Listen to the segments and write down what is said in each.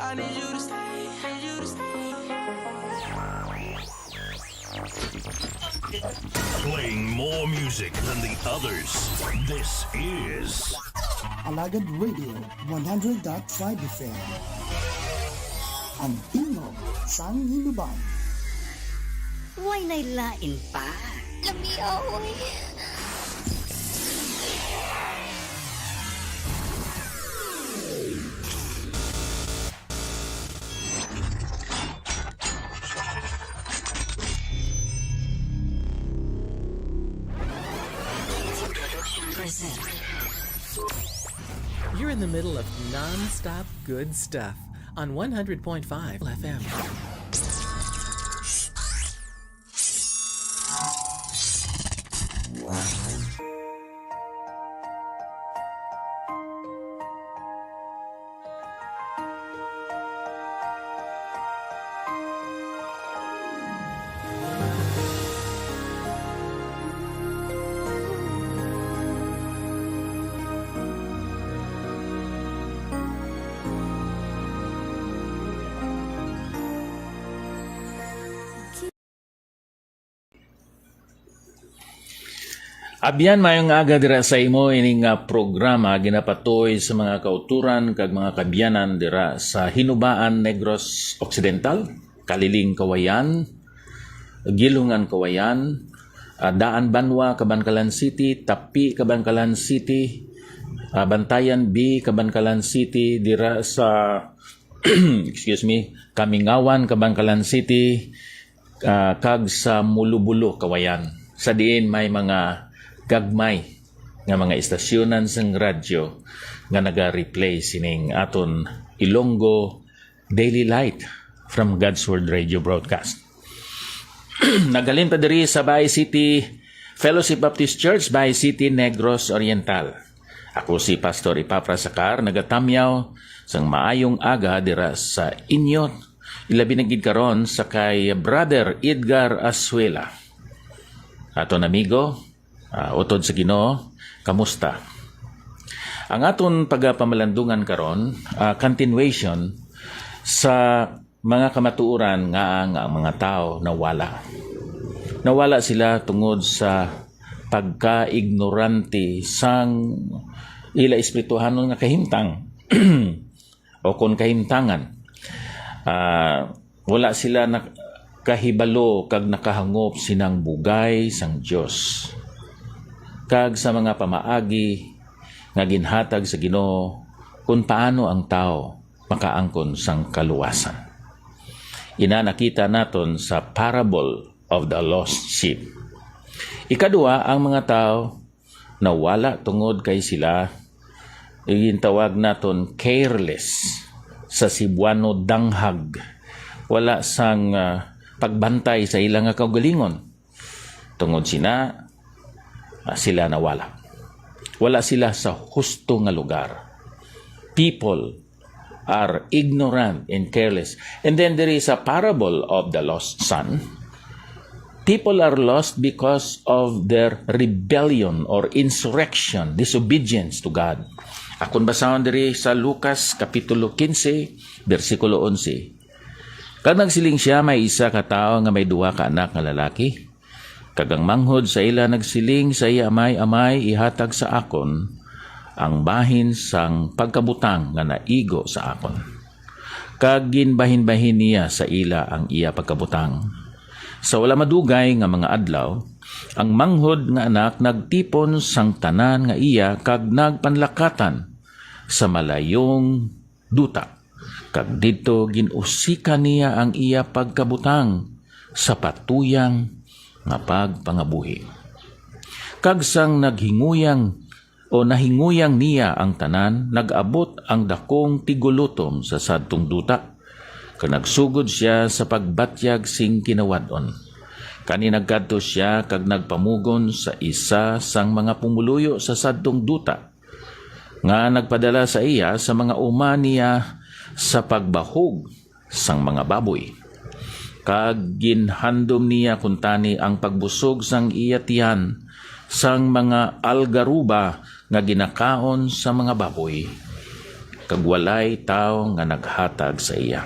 I need you to stay, need you to stay. Playing more music than the others. This is Alagad Radio 100.5 FM. Ang tingog sang hinuban. Huwag nailain pa. Lami, aoy. You're in the middle of non-stop good stuff on 100.5 FM. Abyan mayong aga dira sa imo ining programa ginapatoy sa mga kauturan kag mga kabyanan dira sa Hinubaan Negros Occidental, Kaliling Kawayan, Gilungan Kawayan, Daan Banwa Kabankalan City, Tapi Kabankalan City, Bantayan B Kabankalan City dira sa Kamingawan Kabankalan City, kag sa Mulubulo Kawayan. Sa diin may mga gagmay nga mga istasyonan sang radyo nga naga-replay sining aton Ilonggo Daily Light from God's Word Radio Broadcast. Nagalin pa diri sa Bay City Fellowship Baptist Church, Bay City, Negros Oriental. Ako si Pastor Ipapra Sacar, nagatamyaw sang maayong aga dira sa inyo. Ilabi na gid karon sa kay Brother Edgar Asuela. Aton amigo, utod sa Ginoo, kamusta? Ang aton pagpamalandungan karon, continuation sa mga kamatuoran nga ang mga tao nawala. Nawala sila tungod sa pagka-ignorante sang ila espirituhanon nga kahimtang o kon kahimtangan. Wala sila kahibalo kag nakahangop sinang bugay sang Dios kag sa mga pamaagi nga ginhatag sa Ginoo kung paano ang tao makaangkon sang kaluwasan. Ina nakita naton sa parable of the lost sheep. Ikadua, ang mga tao nawala tungod kay sila gintawag naton careless sa Cebuano danghag. Wala sang pagbantay sa ilang kaugalingon. Tungod sila nawala. Wala sila sa husto nga lugar. People are ignorant and careless. And then there is a parable of the lost son. People are lost because of their rebellion or insurrection, disobedience to God. Akon basahon diri sa Lucas Kapitulo 15, versikulo 11. Kag nagsiling siya, may isa ka tawo nga may duha ka anak nga lalaki. Kagang manghod sa ila nagsiling sa iya, amay ihatag sa akon ang bahin sang pagkabutang nga naigo sa akon. Kag ginbahin-bahin niya sa ila ang iya pagkabutang. Sa wala madugay nga mga adlaw, ang manghod nga anak nagtipon sang tanan nga iya kag nagpanlakatan sa malayong duta. Kag dito ginusika niya ang iya pagkabutang sa patuyang nga pagpangabuhi. Kag sang naghinguyang niya ang tanan, nag-abot ang dakong tigulutom sa sadtong duta. Kag nagsugod siya sa pagbatyag sing kinawadon. Kani nagkadto siya kag nagpamugon sa isa sang mga pumuluyo sa sadtong duta, nga nagpadala sa iya sa mga uma niya sa pagbahog sang mga baboy. Kag ginhandom niya kuntani ang pagbusog sang iya tiyan sang mga algaruba nga ginakaon sa mga baboy. kag walay tao nga naghatag sa iya.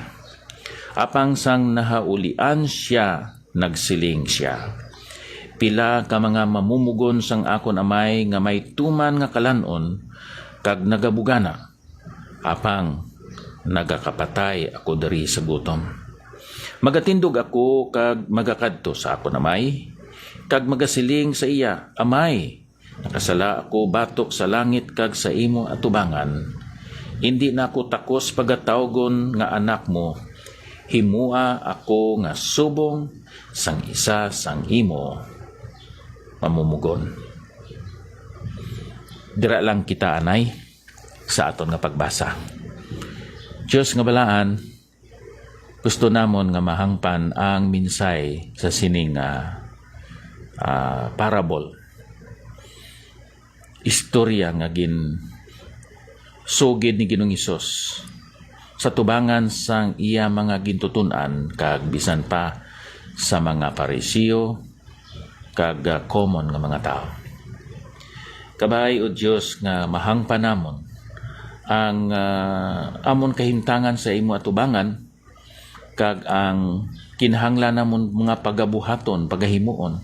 Apang sang nahaulian siya, nagsiling siya. Pila ka mga mamumugon sang akon amay nga may tuman nga kalanon kag nagabugana. Apang nagakapatay ako diri sa gutom. Magatindog ako kag magakadto sa akon amay kag magasiling sa iya, amay, nakasala ako batok sa langit kag sa imo atubangan. Hindi na ako takos pagatawgon nga anak mo. Himua ako nga subong sang isa sang imo mamumugon. Dira lang kita anay sa aton nga pagbasa. Diyos nga balaan, gusto namon nga mahangpan ang minsay sa sining parable. Istorya nga sugid ni Ginoong Hesus sa tubangan sang iya mga gintutunan kag bisan pa sa mga Parisiyo kag common nga mga tao. Kabay o Dios nga mahangpan namon ang amon kahimtangan sa imo atubangan kag ang kinahanglan namon mga pagabuhaton, pagahimuon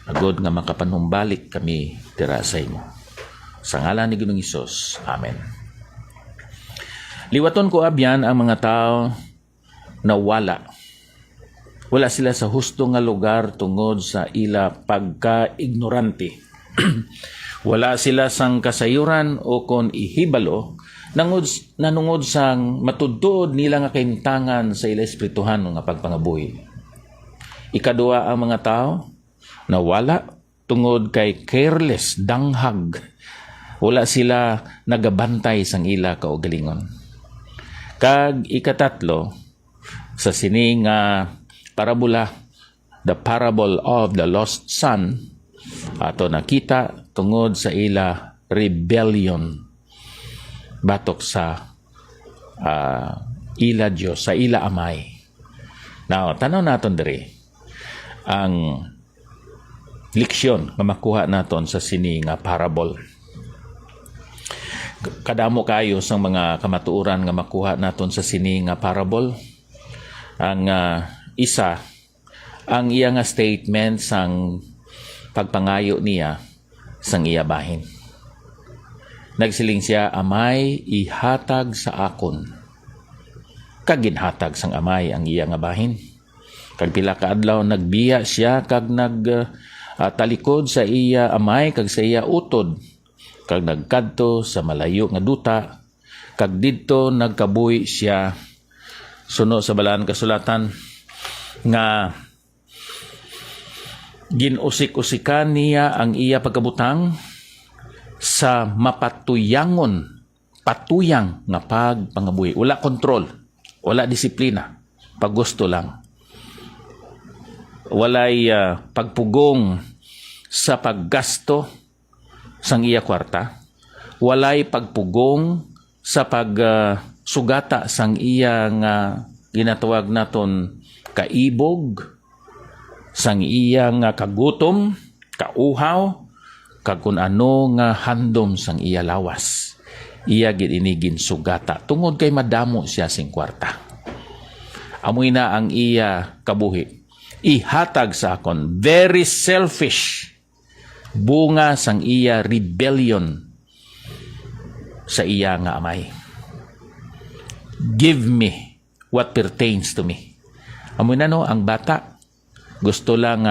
agod nga makapanumbalik kami dira sa imo. Sa ngalan ni Ginoong Hesus. Amen. Liwaton ko abyan ang mga tao na wala sila sa husto nga lugar tungod sa ila pagka-ignorante. Wala sila sang kasayuran o kon ihibalo nanungod sang matudtod nila nga kahimtangan sa ila espirituhan nga pagpangabuhi. Ikadua ang mga tao na wala tungod kay careless, danghag. Wala sila nagabantay sang ila kaugalingon. Kag ikatatlo, sa sining parabola, the parable of the lost son, ato nakita tungod sa ila rebellion batok sa ila Dios, sa ila amay. Now, tanaw naton diri ang leksyon nga makuha naton sa sining parable. Kadamo kayo sang mga kamatuoran nga makuha naton sa sining parable. Ang isa, ang iya nga statement sang pagpangayo niya sang iya bahin. Nagsiling siya, amay ihatag sa akon. Kag ginhatag sang amay ang iya nga bahin. Kag pila ka adlaw nagbiya siya kag talikod sa iya amay kag sa iya utod. Kag nagkadto sa malayo nga duta, kag didto nagkabuhi siya. Suno sa balaan kasulatan nga ginusik-usikan niya ang iya pagkabutang sa patuyang nga pagpangabuhi. Wala kontrol, wala disiplina, paggusto lang. Walay pagpugong sa paggasto sang iya kwarta, walay pagpugong sa pagsugata sang iya nga ginatawag naton kaibog, sang iya nga kagutom, kauhaw, kag kun ano nga handom sang iya lawas. Iya gid ini ginsugata tungod kay madamo siya sing kwarta. Amoy na ang iya kabuhi. Ihatag sa akon, very selfish. Bunga sang iya rebellion sa iya nga amay. Give me what pertains to me. Amoy na no, ang bata gusto lang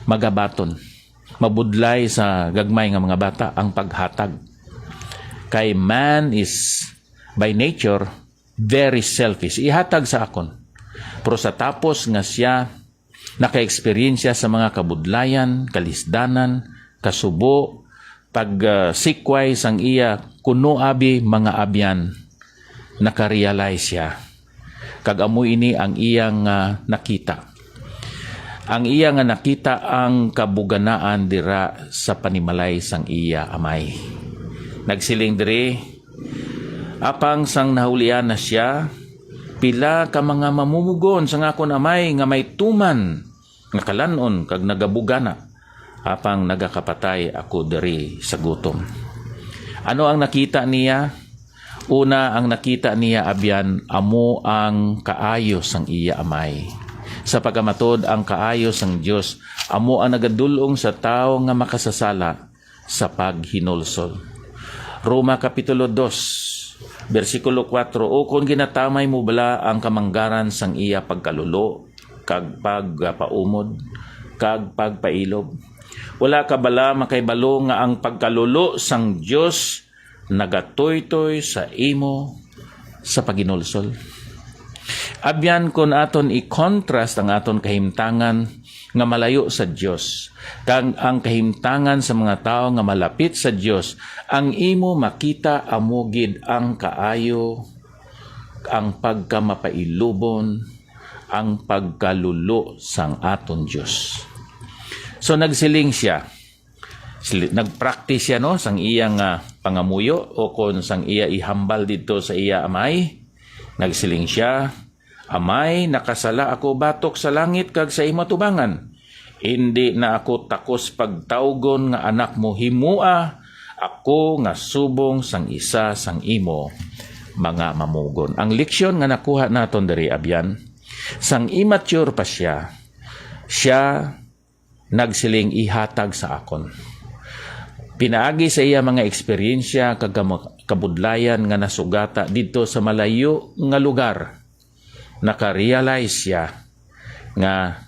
magabaton, mabudlay sa gagmay nga mga bata ang paghatag. Kay man is by nature very selfish. Ihatag sa akon. Pero sa tapos nga siya naka-experience sa mga kabudlayan, kalisdanan, kasubo, pag-sikway sang iya kuno abi mga abyan, nakarealize siya. Kag amoy ini ang iyang nakita. Ang iya nga nakita ang kabuganaan dira sa panimalay sang iya amay. Nagsiling diri, apang sang nahulian na siya, pila ka mga mamumugon sa akon amay nga may tuman nga kalanon kag nagabugana apang nagakapatay ako diri sa gutom. Ano ang nakita niya? Una, ang nakita niya abyan, amo ang kaayos ang iya amay. Sa pagamatod, ang kaayos ang Diyos, amo ang nagadulong sa tao nga makasasala sa paghinulsol. Roma Kapitulo 2, versikulo 4, o kung ginatamay mo bala ang kamanggaran sang iya pagkalulo, kag pagpaumod, kag pagpailob. Wala ka bala makaibalo nga ang pagkalulo sang Diyos nagatoy-toy sa imo sa paginulsol. Abyan kon aton i-contrast ang aton kahimtangan nga malayo sa Dios kag ang kahimtangan sa mga tao nga malapit sa Dios, ang imo makita amugid ang kaayo, ang pagkamapailubon, ang pagkalulo sang aton Dios. So nagsiling siya, nagpractice siya no sang iyang pangamuyo o kon sang iya ihambal dito sa iya amay. Nagsiling siya, amay, nakasala ako batok sa langit kag sa imo tubangan. Hindi na ako takos pagtawgon nga anak mo himua, ako nga subong sang isa sang imo mga mamugon. Ang leksyon nga nakuha naton diri abyan, sang immature pa siya nagsiling ihatag sa akon. Pinaagi sa iya mga eksperyensya kag kabudlayan nga nasugata dito sa malayo nga lugar. Nakarealize siya nga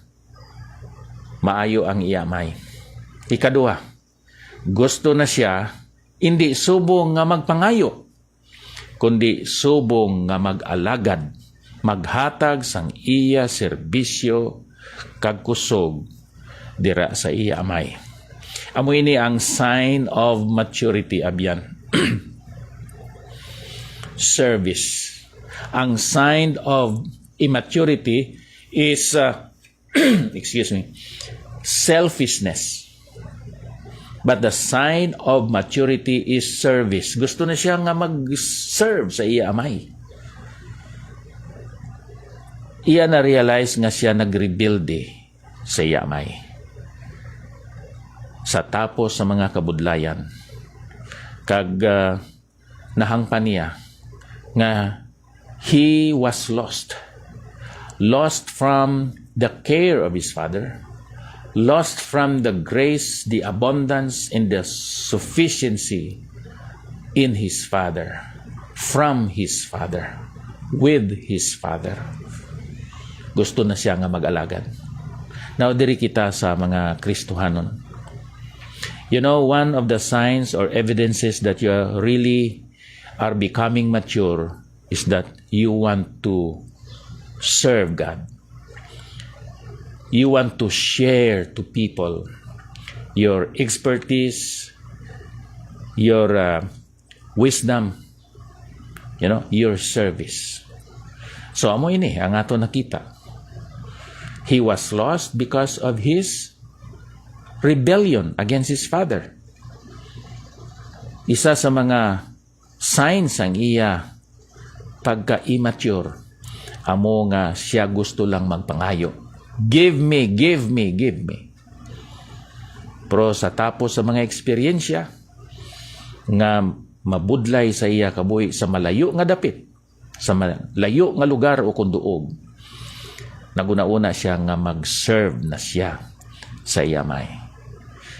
maayo ang iyamay. Ikaduha, gusto na siya hindi subong nga magpangayo, kundi subong nga mag-alagad, maghatag sang iya serbisyo kag kusog dira sa iya amay. Amo ini ang sign of maturity abyan. Service. Ang sign of immaturity is selfishness. But the sign of maturity is service. Gusto na siya nga mag-serve sa iya amay. Iya na realize nga siya nag-rebuild sa iya amay. Sa tapos sa mga kabudlayan, kag nahangpan niya nga he was lost from the care of his father, lost from the grace, the abundance, and the sufficiency in his father, from his father, with his father. Gusto na siya nga mag-alagad. Now, diri kita sa mga Kristohanon. You know, one of the signs or evidences that you really are becoming mature is that you want to serve God. You want to share to people your expertise, your wisdom, your service. So, amo ini ang ato nakita. He was lost because of his rebellion against his father. Isa sa mga signs ang iya pagka-immature, amo nga siya gusto lang magpangayo. Give me, give me, give me. Pero sa tapos sa mga eksperyensya nga mabudlay sa iya kabuhi sa malayo nga dapit, sa malayo nga lugar o kunduog, naguna-una siya nga mag-serve na siya sa iyamay.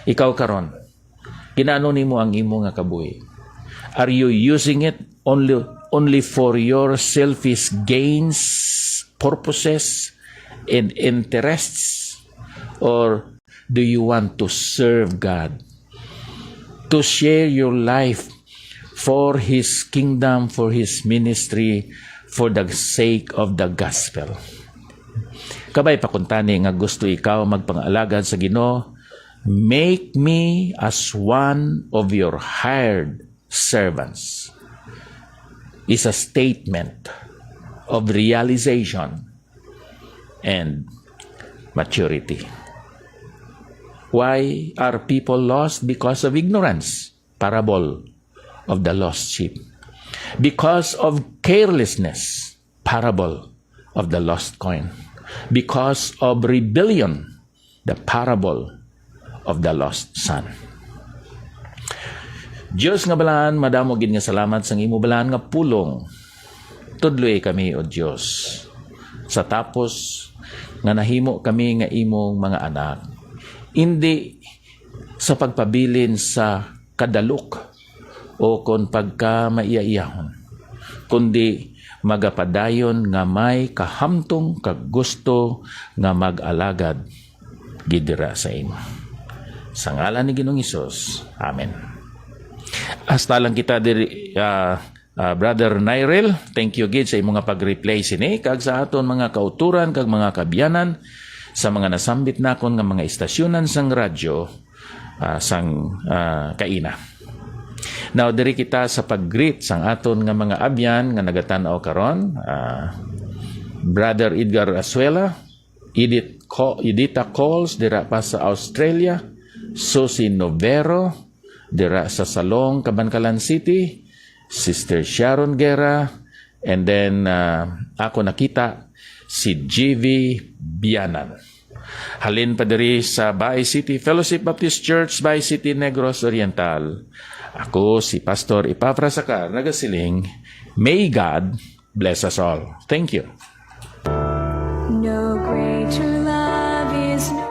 Ikaw karon, kinano nimo ang imo nga kabuhi? Are you using it only for your selfish gains, purposes, and interests? Or do you want to serve God? To share your life for His kingdom, for His ministry, for the sake of the gospel? Kabay pakuntani nga gusto ikaw magpangalagan sa Ginoo, make me as one of your hired servants. Is a statement of realization and maturity. Why are people lost? Because of ignorance. Parable of the lost sheep. Because of carelessness. Parable of the lost coin. Because of rebellion. The parable of the lost son. Diyos nga balaan, madamo gid nga salamat sa imo balaan nga pulong. Tudloy kami o Diyos. Sa tapos nga nahimo kami nga imong mga anak. Hindi sa pagpabilin sa kadalok o kon pagka maiyaiyahon, kundi magapadayon nga may kahamtong kaggusto nga mag-alagad gidira sa imo. Sa ngalan ni Ginoong Hesus. Amen. Hasta lang kita diri Brother Nyrel, thank you gid sa imong nga pag-replay sini kag sa aton mga kauturan kag mga kabyanan sa mga nasambit nakon nga mga istasyonan sang radyo sang kaina. Now diri kita sa pag-greet sang aton nga mga abyan nga nagatan-aw karon, Brother Edgar Asuela, Edita Coles dira pa sa Australia, Susie Novero dira sa Salong, Cabancalan City, Sister Sharon Guerra, and then ako nakita si GV Bianan. Halin pa diri sa Bay City Fellowship Baptist Church, Bay City, Negros Oriental. Ako si Pastor Epafras Sacar, nagasiling, may God bless us all. Thank you. No greater love is known.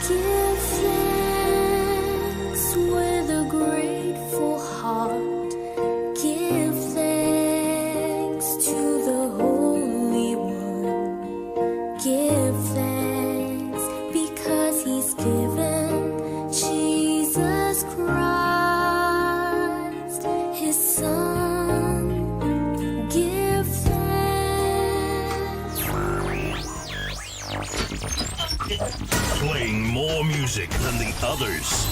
Give thanks with a grateful heart. Give thanks to the Holy One. Give thanks because He's given Jesus Christ, His Son. Give thanks. Playing more music than the others.